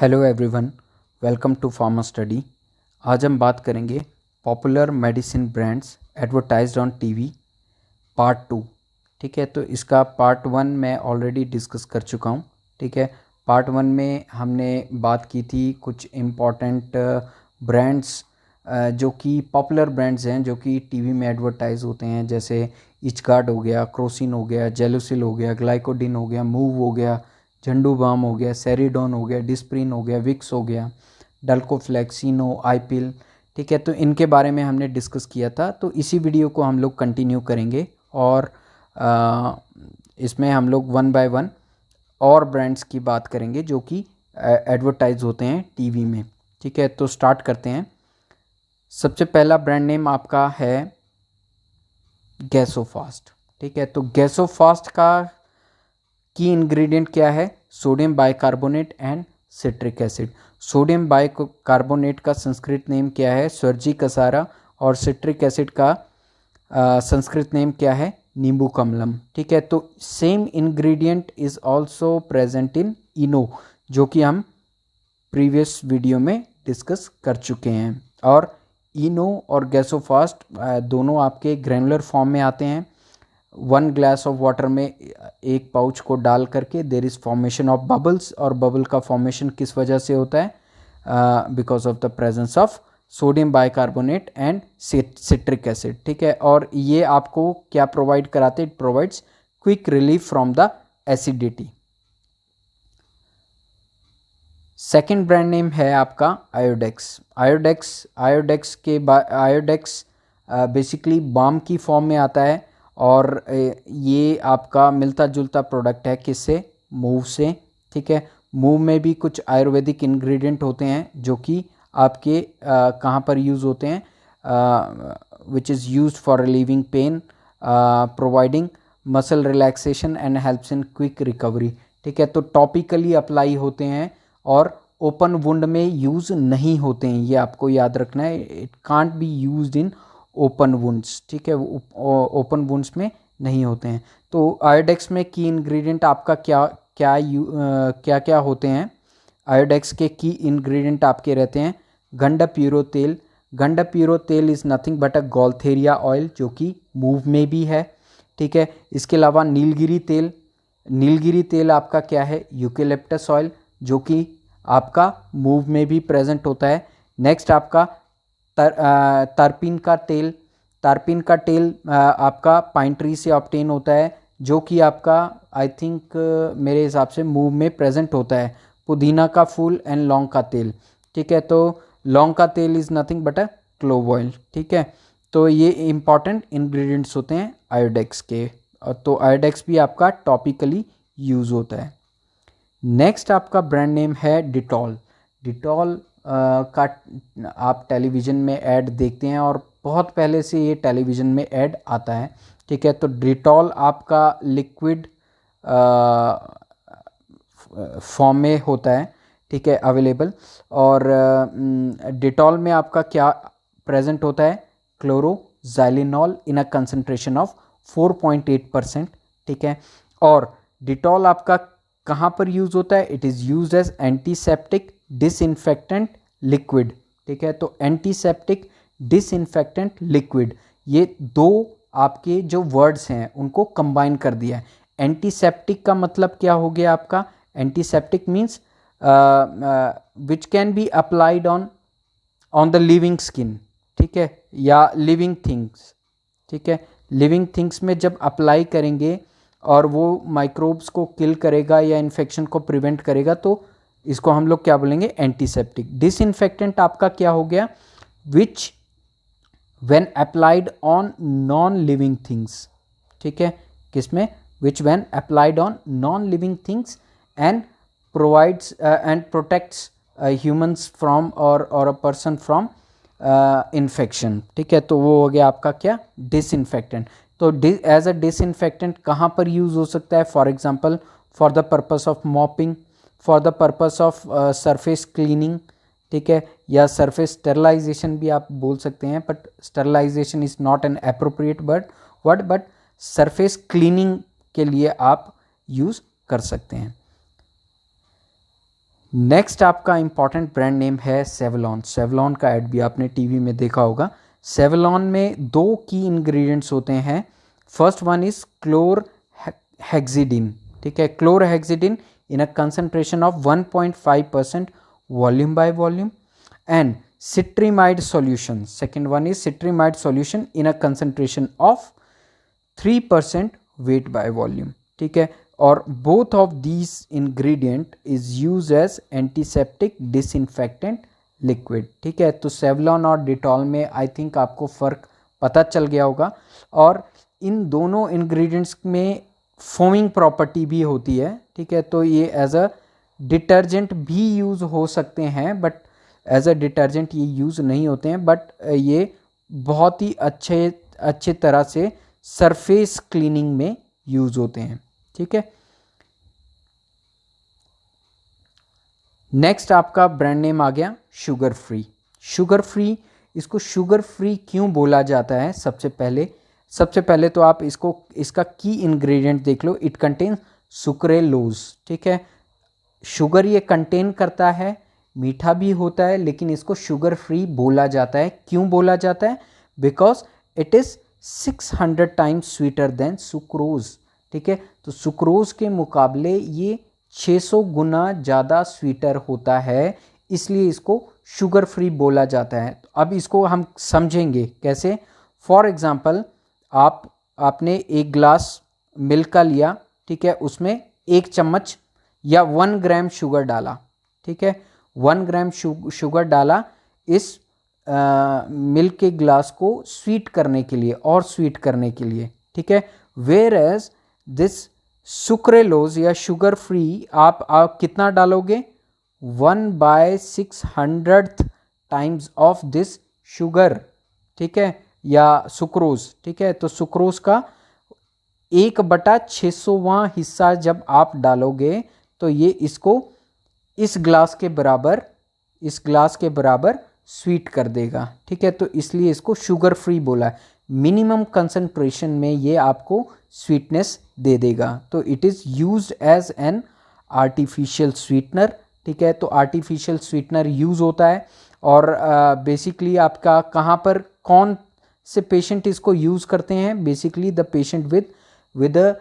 Hello everyone, welcome to pharma study. आज हम बात करेंगे popular medicine brands advertised on TV part 2। ठीक है, तो इसका पार्ट 1 मैं ऑलरेडी डिस्कस कर चुका हूँ। ठीक है, पार्ट 1 में हमने बात की थी कुछ इम्पॉर्टेंट ब्रांड्स जो कि पॉपुलर ब्रांड्स हैं जो कि टीवी में एडवर्टाइज होते हैं, जैसे इचगार्ड हो गया, क्रोसिन हो गया, जेलुसिल हो गया, ग्लाइकोडिन हो गया, मूव हो गया, झंडू बाम हो गया, सेरिडोन हो गया, डिस्प्रिन हो गया, विक्स हो गया, डल्कोफ्लेक्सिनो, आईपिल। ठीक है, तो इनके बारे में हमने डिस्कस किया था। तो इसी वीडियो को हम लोग कंटिन्यू करेंगे और इसमें हम लोग वन बाय वन और ब्रांड्स की बात करेंगे जो कि एडवर्टाइज होते हैं टीवी में। ठीक है, तो स्टार्ट करते हैं। सबसे पहला ब्रांड नेम आपका है गैसोफास्ट। ठीक है, तो गैसोफास्ट का की इंग्रेडिएंट क्या है? Sodium bicarbonate and citric acid. Sodium bicarbonate का संस्कृत नेम क्या है? स्वर्जी कसारा। और सिट्रिक एसिड का संस्कृत नेम क्या है? नींबू कमलम। ठीक है, तो same ingredient is also present in Eno, जो कि हम प्रीवियस वीडियो में डिस्कस कर चुके हैं। और इनो और गैसोफास्ट दोनों आपके ग्रैनुलर फॉर्म में आते हैं। 1 ग्लास ऑफ वाटर में एक पाउच को डाल करके there is formation of bubbles, और बबल का फॉर्मेशन किस वजह से होता है? Because of the presence of sodium bicarbonate and citric acid. ठीक है, और ये आपको क्या प्रोवाइड कराते? It provides quick relief from the acidity. Second brand name है आपका आयोडेक्स। आयोडेक्स बेसिकली बाम की फॉर्म में आता है, और ये आपका मिलता जुलता प्रोडक्ट है किससे? मूव से। ठीक है, मूव में भी कुछ आयुर्वेदिक इंग्रेडिएंट होते हैं जो कि आपके कहाँ पर यूज़ होते हैं? Which is used for relieving pain, providing muscle relaxation and helps in quick recovery. ठीक है, तो टॉपिकली अप्लाई होते हैं और ओपन वुंड में यूज़ नहीं होते हैं, ये आपको याद रखना है। It can't be used in open wounds. ठीक है, ओपन वुंड्स में नहीं होते हैं। तो आयोडेक्स में की इंग्रेडिएंट आपका क्या क्या होते हैं? आयोडेक्स के की इंग्रेडिएंट आपके रहते हैं गंडप्यूरो तेल। गंडप्यूरो तेल is nothing but a gaultheria oil, जो कि मूव में भी है। ठीक है, इसके अलावा नीलगिरी तेल। नीलगिरी तेल आपका क्या है? यूकेलिप्टस ऑयल, जो कि आपका मूव में भी प्रेजेंट होता है। नेक्स्ट आपका तारपीन का तेल। तारपीन का तेल आपका पाइन ट्री से ऑब्टेन होता है, जो कि आपका आई थिंक मेरे हिसाब से मूव में प्रेजेंट होता है। पुदीना का फूल एंड लौंग का तेल। ठीक है, तो लौंग का तेल is nothing but a clove oil. ठीक है, तो ये इंपॉर्टेंट इंग्रेडिएंट्स होते हैं आयोडेक्स के। तो आयोडेक्स भी आपका टॉपिकली यूज़ होता है। नेक्स्ट आपका ब्रांड नेम है डिटॉल। डिटॉल का आप टेलीविज़न में ऐड देखते हैं, और बहुत पहले से ये टेलीविज़न में ऐड आता है। ठीक है, तो डिटॉल आपका लिक्विड फॉर्म में होता है। ठीक है, अवेलेबल। और डिटॉल में आपका क्या प्रेजेंट होता है? Chloroxylenol in a concentration of 4.8%। ठीक है, और डिटॉल आपका कहाँ पर यूज़ होता है? It is used as antiseptic disinfectant liquid. ठीक है, तो एंटीसेप्टिक डिसइंफेक्टेंट लिक्विड, ये दो आपके जो वर्ड्स हैं उनको कंबाइन कर दिया है। एंटीसेप्टिक का मतलब क्या हो गया आपका? Antiseptic means which can be applied on the living skin. ठीक है, या लिविंग थिंग्स। ठीक है, लिविंग थिंग्स में जब अप्लाई करेंगे और वो माइक्रोब्स को किल करेगा या इन्फेक्शन को प्रिवेंट करेगा, तो इसको हम लोग क्या बोलेंगे? एंटीसेप्टिक। डिसइंफेक्टेंट आपका क्या हो गया? विच when applied on non living things. ठीक है, किसमें? विच when applied on non living things and provides and protects humans from और अ पर्सन फ्रॉम इन्फेक्शन। ठीक है, तो वो हो गया आपका क्या? डिसइंफेक्टेंट। तो एज अ डिसइंफेक्टेंट कहाँ पर यूज़ हो सकता है? For example for the purpose of mopping, for the purpose of surface cleaning. ठीक है, या सरफेस स्टेरलाइजेशन भी आप बोल सकते हैं, but sterilisation is not an appropriate word, but surface cleaning के लिए आप यूज़ कर सकते हैं। नेक्स्ट आपका इंपॉर्टेंट ब्रांड नेम है सेवलॉन। सेवलॉन का ऐड भी आपने टीवी में देखा होगा। सेवलॉन में दो की इंग्रेडिएंट्स होते हैं। फर्स्ट वन इज क्लोरहेक्सिडिन, ठीक है, chlorhexidine in a concentration of 1.5% volume by volume, and cetrimide solution, second one is cetrimide solution in a concentration of 3% weight by volume, ठीक है। और both of these ingredient is use as antiseptic disinfectant liquid, ठीक है। तो Savlon और Dettol में I think आपको फ़र्क पता चल गया होगा। और इन दोनों इंग्रेडिएंट्स में फोमिंग प्रॉपर्टी भी होती है, ठीक है। तो ये एज अ डिटर्जेंट भी यूज़ हो सकते हैं, बट एज अ डिटर्जेंट ये यूज़ नहीं होते हैं, बट ये बहुत ही अच्छे तरह से सरफेस क्लीनिंग में यूज़ होते हैं, ठीक है। नेक्स्ट आपका ब्रांड नेम आ गया शुगर फ्री। शुगर फ्री, इसको शुगर फ्री क्यों बोला जाता है? सबसे पहले तो आप इसका की इंग्रेडिएंट देख लो। इट कंटेन सुक्रेलोज, ठीक है। शुगर ये कंटेन करता है, मीठा भी होता है, लेकिन इसको शुगर फ्री बोला जाता है। क्यों बोला जाता है? Because it is 600 times sweeter than sucrose, ठीक है। तो सुक्रोज के मुकाबले ये 600 गुना ज़्यादा स्वीटर होता है, इसलिए इसको शुगर फ्री बोला जाता है। तो अब इसको हम समझेंगे कैसे। फॉर एग्ज़ाम्पल, आपने एक ग्लास मिल्क का लिया, ठीक है, उसमें 1 चम्मच या 1 ग्राम शुगर डाला, ठीक है, 1 ग्राम शुगर डाला इस मिल्क के ग्लास को स्वीट करने के लिए और स्वीट करने के लिए, ठीक है। वेयर एज दिस सुक्रेलोज या शुगर फ्री आप कितना डालोगे? 1/600 टाइम्स ऑफ दिस शुगर, ठीक है, या सुक्रोज, ठीक है। तो सुक्रोज का 1/600वां हिस्सा जब आप डालोगे तो ये इसको इस ग्लास के बराबर स्वीट कर देगा, ठीक है। तो इसलिए इसको शुगर फ्री बोला है। मिनिमम कंसंट्रेशन में ये आपको स्वीटनेस दे देगा। तो it is used as an artificial sweetener, ठीक है। तो आर्टिफिशियल स्वीटनर यूज़ होता है। और बेसिकली आपका कहाँ पर कौन से पेशेंट इसको यूज़ करते हैं? Basically the patient with a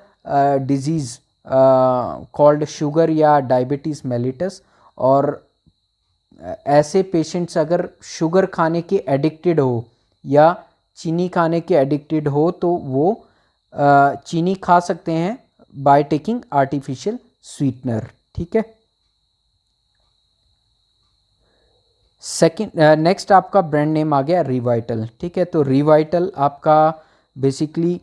disease called sugar या डायबिटीज़ मेलिटस। और ऐसे पेशेंट्स अगर शुगर खाने के एडिक्टेड हो या चीनी खाने के एडिक्टेड हो तो वो चीनी खा सकते हैं बाय टेकिंग आर्टिफिशियल स्वीटनर, ठीक है। नेक्स्ट आपका ब्रांड नेम आ गया रिवाइटल, ठीक है। तो रिवाइटल आपका basically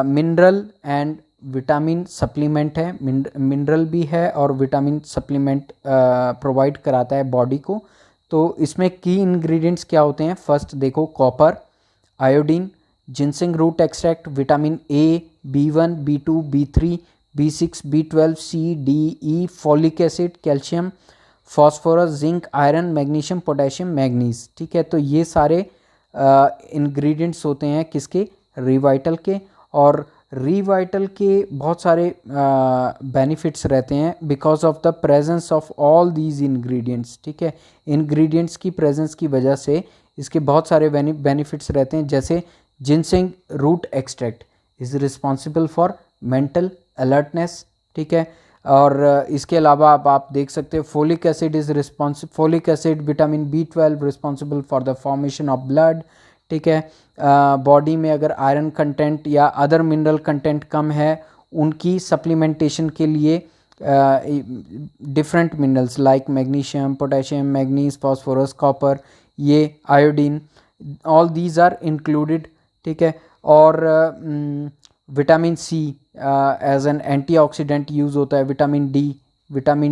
mineral and vitamin supplement है। मिनरल भी है और विटामिन सप्लीमेंट प्रोवाइड कराता है बॉडी को। तो इसमें की इंग्रेडिएंट्स क्या होते हैं? फर्स्ट देखो, copper, iodine, ginseng root extract, vitamin A, B1, B2, B3, B6, B12, C, D, E, folic acid, calcium, phosphorus, zinc, iron, magnesium, potassium, manganese, ठीक है। तो ये सारे इंग्रेडिएंट्स होते हैं किसके? रिवाइटल के। और रिवाइटल के बहुत सारे बेनिफिट्स रहते हैं because of the presence of all these ingredients, ठीक है। इंग्रेडिएंट्स की प्रेजेंस की वजह से इसके बहुत सारे बेनिफिट्स रहते हैं। जैसे ginseng root extract is responsible for mental alertness, ठीक है। और इसके अलावा आप देख सकते हैं folic acid vitamin B12 responsible for the formation of blood, ठीक है। बॉडी में अगर आयरन कंटेंट या अदर मिनरल कंटेंट कम है, उनकी सप्लीमेंटेशन के लिए different minerals like magnesium, potassium, manganese, phosphorus, copper, ये iodine, all these are included, ठीक है। और vitamin C as an antioxidant use होता है। विटामिन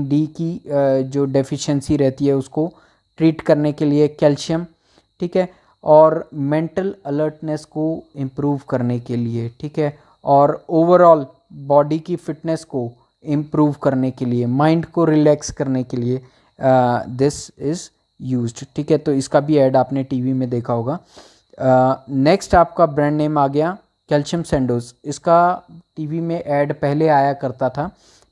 डी की जो डेफिशिएंसी रहती है उसको ट्रीट करने के लिए, कैल्शियम, ठीक है। और मेंटल अलर्टनेस को इम्प्रूव करने के लिए, ठीक है। और ओवरऑल बॉडी की फिटनेस को इम्प्रूव करने के लिए, माइंड को रिलैक्स करने के लिए दिस इज़ यूज्ड, ठीक है। तो इसका भी ऐड आपने टीवी में देखा होगा। नेक्स्ट आपका ब्रांड नेम आ गया कैल्शियम सैंडोज। इसका टीवी में ऐड पहले आया करता था,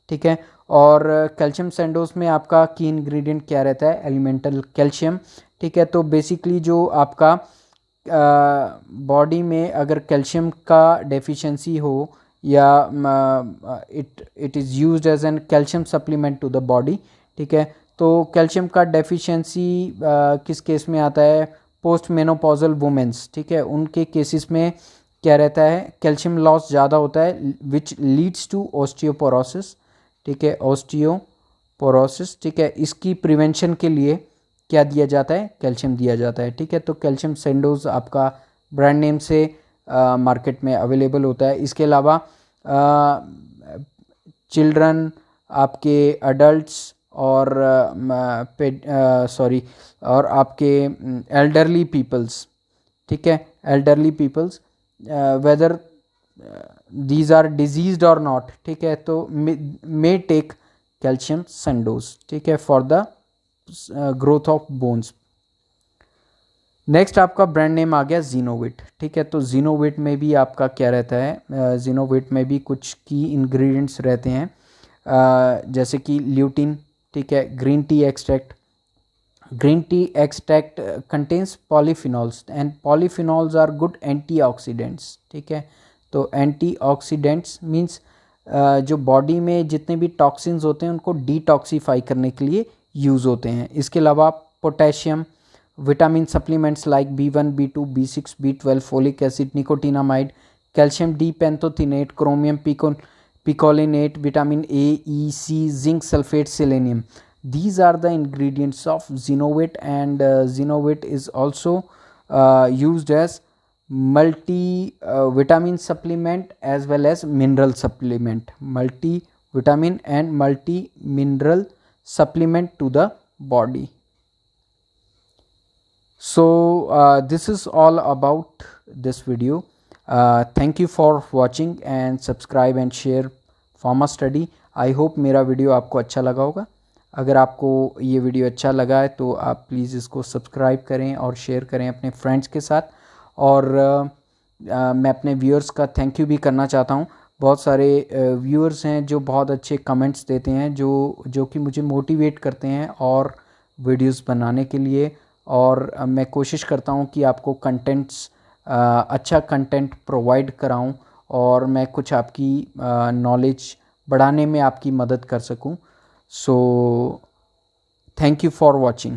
ठीक है। और कैल्शियम सैंडोज में आपका की इंग्रेडिएंट क्या रहता है, एलिमेंटल कैल्शियम, ठीक है। तो बेसिकली जो आपका बॉडी में अगर कैल्शियम का डेफिशिएंसी हो या it is used as an calcium supplement to the body, ठीक है। तो कैल्शियम का डेफिशिएंसी किस केस में आता है, पोस्ट मेनोपॉजल वुमेंस, ठीक है, उनके केसेस में क्या रहता है, कैल्शियम लॉस ज़्यादा होता है विच लीड्स टू ऑस्टियोपोरोसिस, ठीक है, ऑस्टियोपोरोसिस, ठीक है। इसकी प्रिवेंशन के लिए क्या दिया जाता है, कैल्शियम दिया जाता है, ठीक है। तो कैल्शियम सैंडोज आपका ब्रांड नेम से मार्केट में अवेलेबल होता है। इसके अलावा चिल्ड्रन, आपके अडल्ट्स और और आपके एल्डरली पीपल्स, ठीक है, elderly peoples whether these are diseased और नॉट, ठीक है, तो मे टेक कैल्शियम सैंडोज, ठीक है, for the growth of bones. Next आपका ब्रांड नेम आ गया जीनोविट, ठीक है। तो जीनोविट में भी आपका क्या रहता है, जीनोविट में भी कुछ की इंग्रेडिएंट्स रहते हैं, जैसे कि ल्यूटिन, ठीक है, green tea extract contains polyphenols and polyphenols are good antioxidants, ठीक है। तो एंटीऑक्सीडेंट्स मीन्स जो बॉडी में जितने भी टॉक्सिन्स होते हैं उनको डिटॉक्सीफाई करने के लिए यूज़ होते हैं। इसके अलावा potassium, vitamin supplements like B1, B2, B6, B12, folic acid, nicotinamide, calcium D pantothenate, chromium picolinate, vitamin A, E, C, zinc sulphate, selenium, these are the ingredients of Zinovit, and Zinovit is also used as multi vitamin supplement as well as mineral supplement, multivitamin and multi mineral supplement to the body. So this is all about this video. Thank you for watching and subscribe and share Pharma Study. I hope मेरा video आपको अच्छा लगा होगा। अगर आपको ये video अच्छा लगा है तो आप प्लीज़ इसको सब्सक्राइब करें और शेयर करें अपने फ्रेंड्स के साथ। और मैं अपने व्यूअर्स का थैंक यू भी करना चाहता हूँ। बहुत सारे व्यूअर्स हैं जो बहुत अच्छे कमेंट्स देते हैं, जो कि मुझे मोटिवेट करते हैं और वीडियोस बनाने के लिए। और मैं कोशिश करता हूँ कि आपको अच्छा कंटेंट प्रोवाइड कराऊँ और मैं कुछ आपकी नॉलेज बढ़ाने में आपकी मदद कर सकूँ। So thank you for watching.